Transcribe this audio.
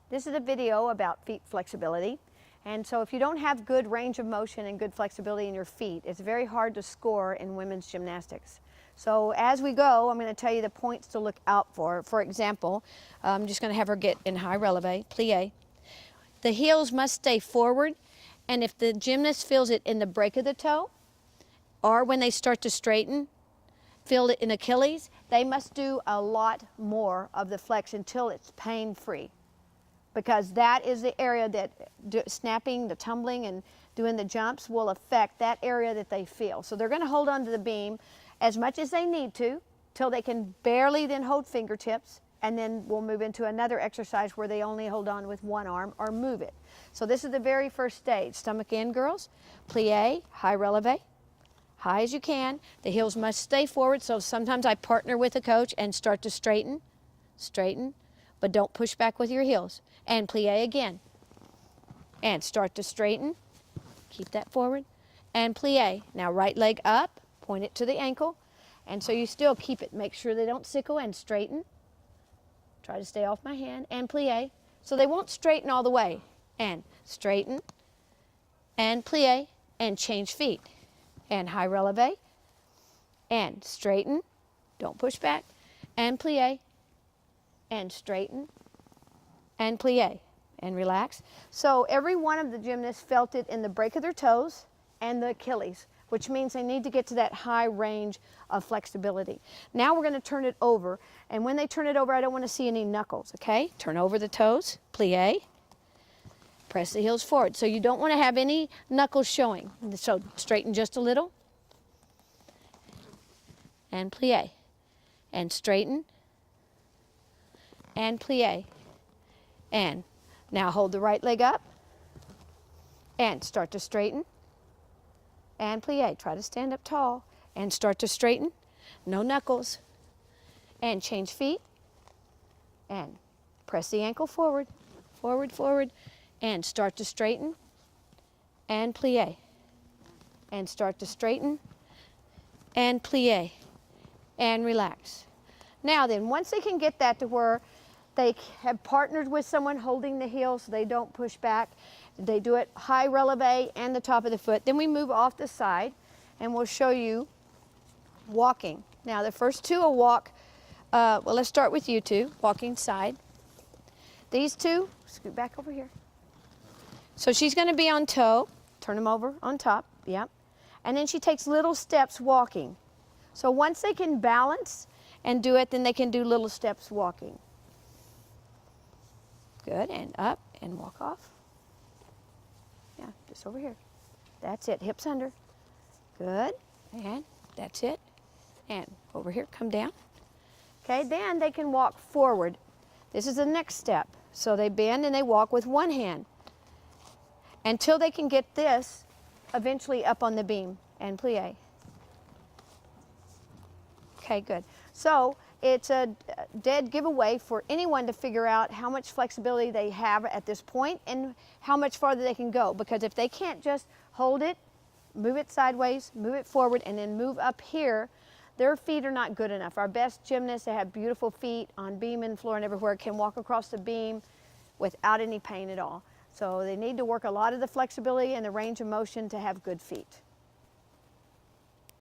This is a video about feet flexibility. And so if you don't have good range of motion and good flexibility in your feet, it's very hard to score in women's gymnastics. So as we go, I'm going to tell you the points to look out for. For example, I'm just going to have her get in high releve, plie. The heels must stay forward, and if the gymnast feels it in the break of the toe, or when they start to straighten, feel it in Achilles, they must do a lot more of the flex until it's pain-free. Because that is the area that snapping, the tumbling, and doing the jumps will affect that area that they feel. So they're going to hold on to the beam as much as they need to, till they can barely then hold fingertips, and then we'll move into another exercise where they only hold on with one arm or move it. So this is the very first stage. Stomach in, girls. Plie, high releve, high as you can. The heels must stay forward, so sometimes I partner with a coach and start to straighten, straighten, but don't push back with your heels. And plie again. And start to straighten. Keep that forward. And plie. Now right leg up, point it to the ankle. And so you still keep it. Make sure they don't sickle, and straighten. Try to stay off my hand. And plie. So they won't straighten all the way. And straighten. And plie. And change feet. And high releve. And straighten. Don't push back. And plie. And straighten. And plie, and relax. So every one of the gymnasts felt it in the break of their toes and the Achilles, which means they need to get to that high range of flexibility. Now we're going to turn it over, and when they turn it over, I don't want to see any knuckles, okay? Turn over the toes, plie, press the heels forward. So you don't want to have any knuckles showing. So straighten just a little, and plie, and straighten, and plie. And now hold the right leg up and start to straighten and plie. Try to stand up tall and start to straighten. No knuckles. And change feet and press the ankle forward, forward, forward, and start to straighten and plie. And start to straighten and plie and relax. Now then, once they can get that to where they have partnered with someone holding the heel so they don't push back. They do it high releve and the top of the foot. Then we move off the side and we'll show you walking. Now the first two will walk, well, let's start with you two, walking side. These two, scoot back over here. So she's going to be on toe, turn them over on top, yep. And then she takes little steps walking. So once they can balance and do it, then they can do little steps walking. Good, and up, and walk off. Yeah, just over here. That's it, hips under. Good, and that's it. And over here, come down. Okay, then they can walk forward. This is the next step. So they bend and they walk with one hand until they can get this eventually up on the beam and plie. Okay, good. So it's a dead giveaway for anyone to figure out how much flexibility they have at this point and how much farther they can go. Because if they can't just hold it, move it sideways, move it forward, and then move up here, their feet are not good enough. Our best gymnasts that have beautiful feet on beam and floor and everywhere can walk across the beam without any pain at all. So they need to work a lot of the flexibility and the range of motion to have good feet.